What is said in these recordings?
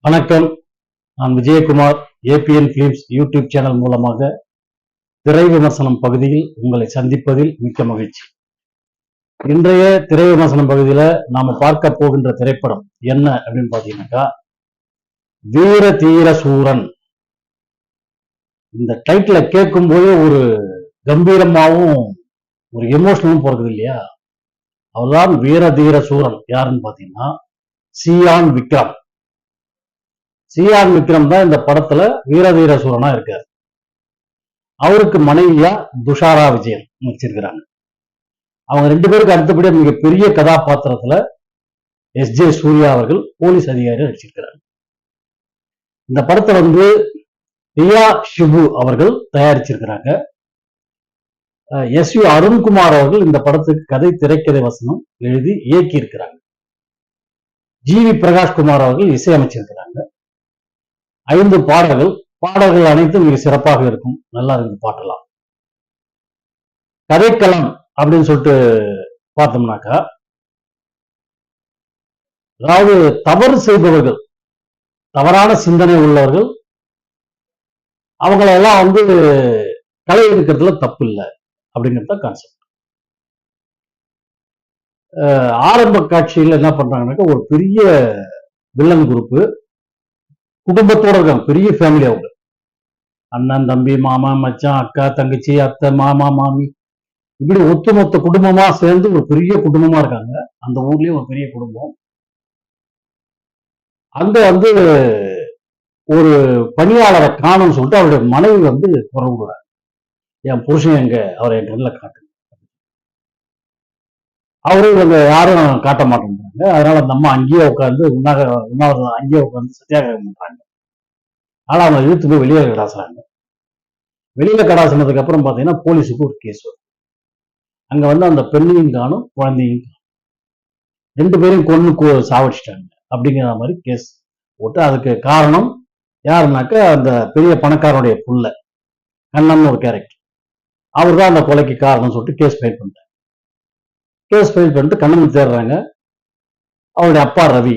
வணக்கம். நான் Vijayakumar. ABN films YouTube channel மூலமாக திரை விமர்சனம் பகுதியில் உங்களை சந்திப்பதில் மிக்க மகிழ்ச்சி. இன்றைய திரை விமர்சனம் பகுதியில நாம பார்க்க போகின்ற திரைப்படம் என்ன அப்படின்னு பாத்தீங்கன்னாக்கா, வீர தீர சூரன். இந்த டைட்டில கேட்கும் போது ஒரு கம்பீரமாவும் ஒரு எமோஷனலும் பிறகுது இல்லையா? அவர்தான் வீர தீர சூரன். யாருன்னு பாத்தீங்கன்னா சியான் விக்ரம். சியான் விக்ரம் தான் இந்த படத்துல வீரதீர சூரனா இருக்காரு. அவருக்கு மனைவியா துஷாரா விஜயன் நடிச்சிருக்கிறாங்க. அவங்க ரெண்டு பேருக்கு அடுத்தபடியா மிகப்பெரிய கதாபாத்திரத்துல எஸ்.ஜே. சூர்யா அவர்கள் போலீஸ் அதிகாரி நடிச்சிருக்கிறாங்க. இந்த படத்தை ரியா ஷிபு அவர்கள் தயாரிச்சிருக்கிறாங்க. எஸ்.யு. அருண்குமார் அவர்கள் இந்த படத்துக்கு கதை, திரைக்கதை, வசனம் எழுதி இயக்கி இருக்கிறாங்க. ஜி.வி. பிரகாஷ்குமார் அவர்கள் இசையமைச்சிருக்கிறாங்க. 5 பாடல்கள் அனைத்தும் மிக சிறப்பாக இருக்கும். நல்லா இருக்கு பாட்டெல்லாம். கதைக்களம் அப்படின்னு சொல்லிட்டு பார்த்தோம்னாக்கா, அதாவது தவறு செய்பவர்கள், தவறான சிந்தனை உள்ளவர்கள், அவங்களெல்லாம் களை எடுக்கிறதுல தப்பு இல்லை அப்படிங்கிறத கான்செப்ட். ஆரம்ப காட்சியில் என்ன பண்றாங்கன்னாக்கா, ஒரு பெரிய வில்லன் குரூப் குடும்பத்தோட இருக்காங்க. பெரிய ஃபேமிலி. அவங்க அண்ணன், தம்பி, மாமா, மச்சான், அக்கா, தங்கச்சி, அத்தை, மாமா, மாமி, இப்படி ஒட்டுமொத்த குடும்பமா சேர்ந்து ஒரு பெரிய குடும்பமா இருக்காங்க. அந்த ஊர்லயும் ஒரு பெரிய குடும்பம். அங்க ஒரு பணியாளரை காணும்னு சொல்லிட்டு அவருடைய மனைவி குறை விடுறாங்க. என் புருஷன் எங்க, அவரை என் கண்ணில் காட்டு. அவரு இவங்க யாரும் காட்ட மாட்டேங்கிறாங்க. அதனால அந்த அம்மா அங்கேயே உட்காந்து உண்ணாவிரதம் அங்கேயே உட்காந்து சத்தியாகிரகம் பண்றாங்க. ஆனா அவங்க இழுத்து போய் வெளியில கடாசுறாங்க. வெளியில கடாசினதுக்கு அப்புறம் பாத்தீங்கன்னா போலீஸுக்கு ஒரு கேஸ் வரும். அங்க அந்த பெண்ணையும் காணும், குழந்தையும் காணும். 2 பேரையும் கொன்னு சாவடிச்சிட்டாங்க அப்படிங்கிற மாதிரி கேஸ் போட்டு, அதுக்கு காரணம் யாருனாக்க அந்த பெரிய பணக்காரனுடைய புள்ள கண்ணன் ஒரு கேரக்டர். அவர் தான் அந்த கொலைக்கு காரணம் சொல்லிட்டு கேஸ் ஃபைல் பண்ணிட்டாங்க. கேஸ் ஃபைல் பண்ணிட்டு கண்ணன் தேடுறாங்க. அவருடைய அப்பா ரவி,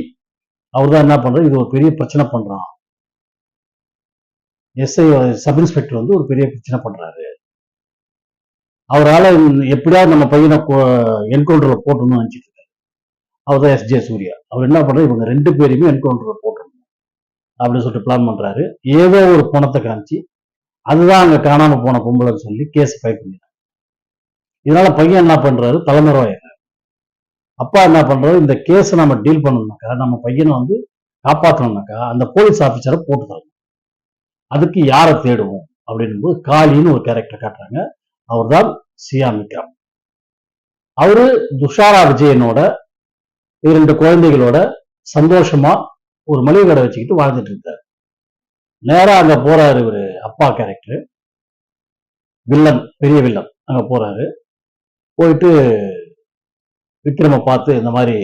அவர் தான் என்ன பண்றாரு, இது ஒரு பெரிய பிரச்சனை பண்றான். எஸ்ஐ சப் இன்ஸ்பெக்டர் ஒரு பெரிய பிரச்சனை பண்றாரு. அவரால் எப்படியாவது நம்ம பையனை என்கவுண்டர்ல போட்டணும்னு நினைச்சிட்டு இருக்காரு. அவர் தான் எஸ்.ஜே. சூர்யா. அவர் என்ன பண்றாரு, இவங்க 2 பேரையுமே என்கவுண்டர்ல போட்டணும் அப்படின்னு சொல்லிட்டு பிளான் பண்றாரு. ஏதோ ஒரு பணத்தை காமிச்சு அதுதான் அங்க காணாம போன பொம்பளைன்னு சொல்லி கேஸ் ஃபைல் பண்ணிடுறாங்க. இதனால பையன் என்ன பண்றாரு, தலைமறைவாயிடுறாரு. அப்பா என்ன பண்றாரு, இந்த கேஸ் நம்ம டீல் பண்ணணும்னாக்கா, நம்ம பையனை காப்பாற்றணும்னாக்கா அந்த போலீஸ் ஆபீசரை போட்டு தரணும். அதுக்கு யாரை தேடுவோம் அப்படின்னும் போது காளின்னு ஒரு கேரக்டர் காட்டுறாங்க. அவர் தான் சியான் விக்ரம். அவரு துஷாரா விஜயனோட 2 குழந்தைகளோட சந்தோஷமா ஒரு மளிகை கடை வச்சுக்கிட்டு வாழ்ந்துட்டு இருக்காரு. நேரா அங்க போறாரு இவரு அப்பா கேரக்டர், வில்லன், பெரிய வில்லன். அங்க போறாரு. போயிட்டு விக்ரம பார்த்து, இந்த மாதிரி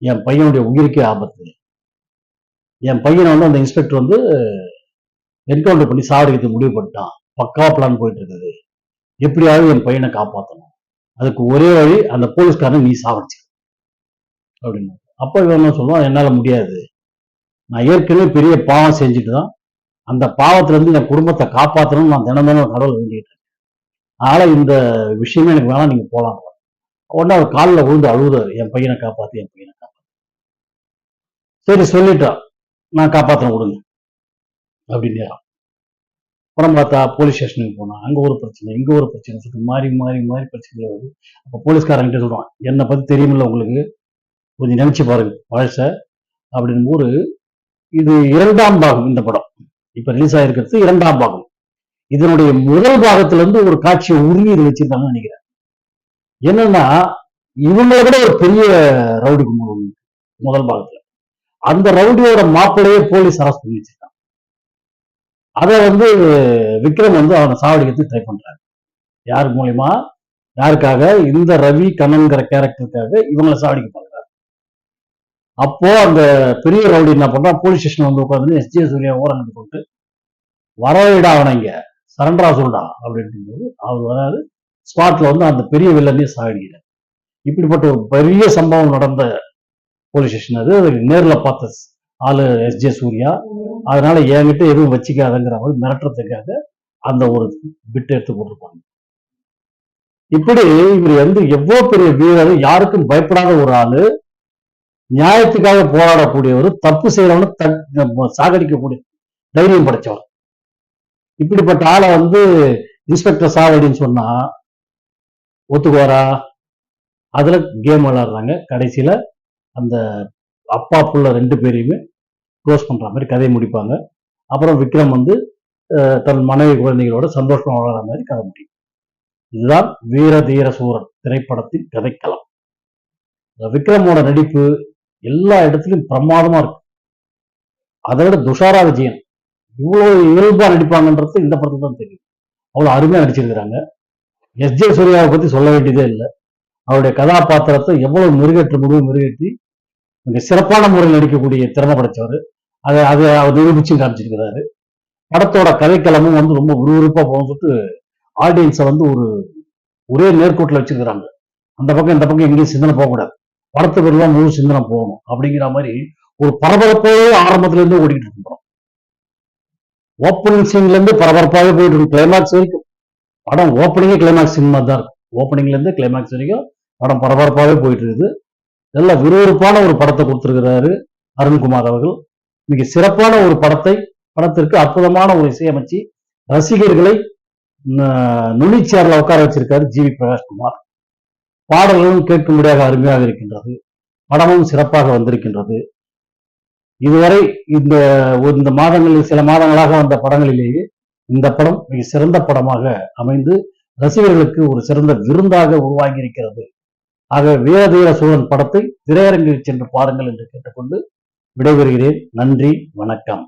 என் பையனுடைய உயிருக்கே ஆபத்து, என் பையனை அந்த இன்ஸ்பெக்டர் என்கவுண்டர் பண்ணி சாவடிக்கிறது முடிவு பண்ணிட்டான், பக்கா பிளான் போயிட்டு இருக்குது, எப்படியாவது என் பையனை காப்பாற்றணும், அதுக்கு ஒரே வழி அந்த போலீஸ்காரன் நீ சாவடிச்சு அப்படின்னு. அப்ப இவன் என்ன சொல்லுவான், என்னால முடியாது, நான் ஏற்கனவே பெரிய பாவம் செஞ்சுட்டு தான் அந்த பாவத்துல இருந்து என் குடும்பத்தை காப்பாற்றணும்னு நான் தினமும் கடவுள் வேண்டிட்டு இருக்கேன். அதனால இந்த விஷயமே எனக்கு வேணாம், நீங்க போலாம். உடனே அவர் காலில் விழுந்து அழுகுறாரு, என் பையனை காப்பாத்து, என் பையனை காப்பாத்து. சரி சொல்லிட்டான், நான் காப்பாற்ற விடுங்க அப்படின்னு. அப்புறம் பார்த்தா போலீஸ் ஸ்டேஷனுக்கு போனா அங்க ஒரு பிரச்சனை, இங்க ஒரு பிரச்சனை சொல்லிட்டு மாறி மாறி மாறி பிரச்சனை வருது. அப்ப போலீஸ்காரங்கிட்ட சொல்லுவான், என்னை பத்தி தெரியுமில்ல உங்களுக்கு, கொஞ்சம் நினைச்சு பாருங்க பழச அப்படின்னு. இது 2ஆம் பாகம். இந்த படம் இப்ப ரிலீஸ் ஆயிருக்கிறது 2ஆம் பாகம். இதனுடைய முதல் பாகத்துல ஒரு காட்சியை உருவி இது வச்சிருக்காங்கன்னு நினைக்கிறேன். என்னன்னா, இவங்களை விட ஒரு பெரிய ரவுடி முதல் பாகத்துல, அந்த ரவுடியோட மாப்பிள்ளையே போலீஸ் அரெஸ்ட் பண்ணி வச்சிருக்காங்க. அதை விக்ரம் அவனை சாவடிக்கிறதுக்கு ட்ரை பண்றாங்க. யாரு மூலியமா, யாருக்காக, இந்த ரவி கண்ணன்கிற கேரக்டருக்காக இவங்களை சாவடிக்க பண்றாரு. அப்போ அந்த பெரிய ரவுடி என்ன பண்றான், போலீஸ் ஸ்டேஷன் உட்காந்து எஸ்.ஜே. சூர்யா ஓரங்கட்டு போட்டு, வரவிடா அவனை இங்க சரண்டரா சொல்றா அப்படின்ட்டு போது அவர் வராது. ஸ்பாட்ல அந்த பெரிய வில்லனையும் சாவடிக்கிறார். இப்படிப்பட்ட ஒரு பெரிய சம்பவம் நடந்த போலீஸ் ஸ்டேஷன் அது. நேரில் பார்த்த ஆளு எஸ்ஜே சூர்யா. அதனால என்கிட்ட எதுவும் வச்சுக்காதங்கிற மாதிரி மிரட்டுறதுக்காக அந்த ஒரு பிட் எடுத்து போட்டிருப்பாங்க. இப்படி இவர் வந்து எவ்வளவு பெரிய வீரர், யாருக்கும் பயப்படாத ஒரு ஆளு, நியாயத்துக்காக போராடக்கூடியவர், தப்பு செய்யறவனு சாகடிக்கக்கூடிய தைரியம் படைச்சவர். இப்படிப்பட்ட ஆளை வந்து இன்ஸ்பெக்டர் சாவடின்னு சொன்னா ஒத்துக்குவாரா? அதுல கேம் விளையாடுறாங்க. கடைசியில அந்த அப்பா புள்ள 2 பேரையுமே க்ளோஸ் பண்ற மாதிரி கதையை முடிப்பாங்க. அப்புறம் விக்ரம் வந்து தன் மனைவி குழந்தைகளோட சந்தோஷமா வாழற மாதிரி கதை முடியும். இதுதான் வீர தீர சூரன் திரைப்படத்தின் கதைக்களம். விக்ரமோட நடிப்பு எல்லா இடத்துலயும் பிரமாதமா இருக்கு. அதை விட துஷாரா விஜயன் இவ்வளவு இயல்பா நடிப்பாங்கன்றது இந்த படத்துல தான் தெரியும். அவ்வளவு அருமையா நடிச்சிருக்கிறாங்க. எஸ்ஜே சூர்யாவை பத்தி சொல்ல வேண்டியதே இல்லை. அவருடைய கதாபாத்திரத்தை எவ்வளவு மெருகேற்றி மிக சிறப்பான முறையில் நடிக்கக்கூடிய திறமை படைச்சவர். அதை அவர் நிரூபிச்சும் காமிச்சிருக்கிறாரு. படத்தோட கதைக்களமும் வந்து ரொம்ப விறுவிறுப்பா போகும்போது ஆடியன்ஸை வந்து ஒரே நேர்கோட்டில் வச்சிருக்கிறாங்க. அந்த பக்கம் இந்த பக்கம் எங்கேயும் சிந்தனை போகக்கூடாது, படத்துக்கு எல்லாம் முழு சிந்தனை போகணும் அப்படிங்கிற மாதிரி ஒரு பரபரப்பாகவே ஆரம்பத்துல இருந்து ஓடிக்கிட்டு இருக்கும் படம். ஓப்பனிங் சீன்ல இருந்து பரபரப்பாகவே போயிட்டு இருக்கும் கிளைமாக்ஸ் வரைக்கும். படம் ஓப்பனிங்கே கிளைமாக்ஸ் சீன் மாதிரி தான் இருக்கும். ஓப்பனிங்ல இருந்து கிளைமாக்ஸ் வரைக்கும் படம் பரபரப்பாகவே போயிட்டு இருக்குது. நல்ல விறுவிறுப்பான ஒரு படத்தை கொடுத்திருக்கிறாரு அருண்குமார் அவர்கள். மிக சிறப்பான ஒரு படத்திற்கு அற்புதமான ஒரு இசையமைச்சு ரசிகர்களை நுனிச்சேர்ல உட்கார வச்சிருக்காரு ஜிவி பிரகாஷ்குமார். பாடல்களும் கேட்கும்படியாக அருமையாக இருக்கின்றது. படமும் சிறப்பாக வந்திருக்கின்றது. இதுவரை இந்த மாதங்களில் சில மாதங்களாக வந்த படங்களிலேயே இந்த படம் மிக சிறந்த படமாக அமைந்து ரசிகர்களுக்கு ஒரு சிறந்த விருந்தாக உருவாகி இருக்கிறது. ஆக வீரதீர சூழன் படத்தை திரையரங்கில் சென்று பாருங்கள் என்று கேட்டுக்கொண்டு விடைபெறுகிறேன். நன்றி, வணக்கம்.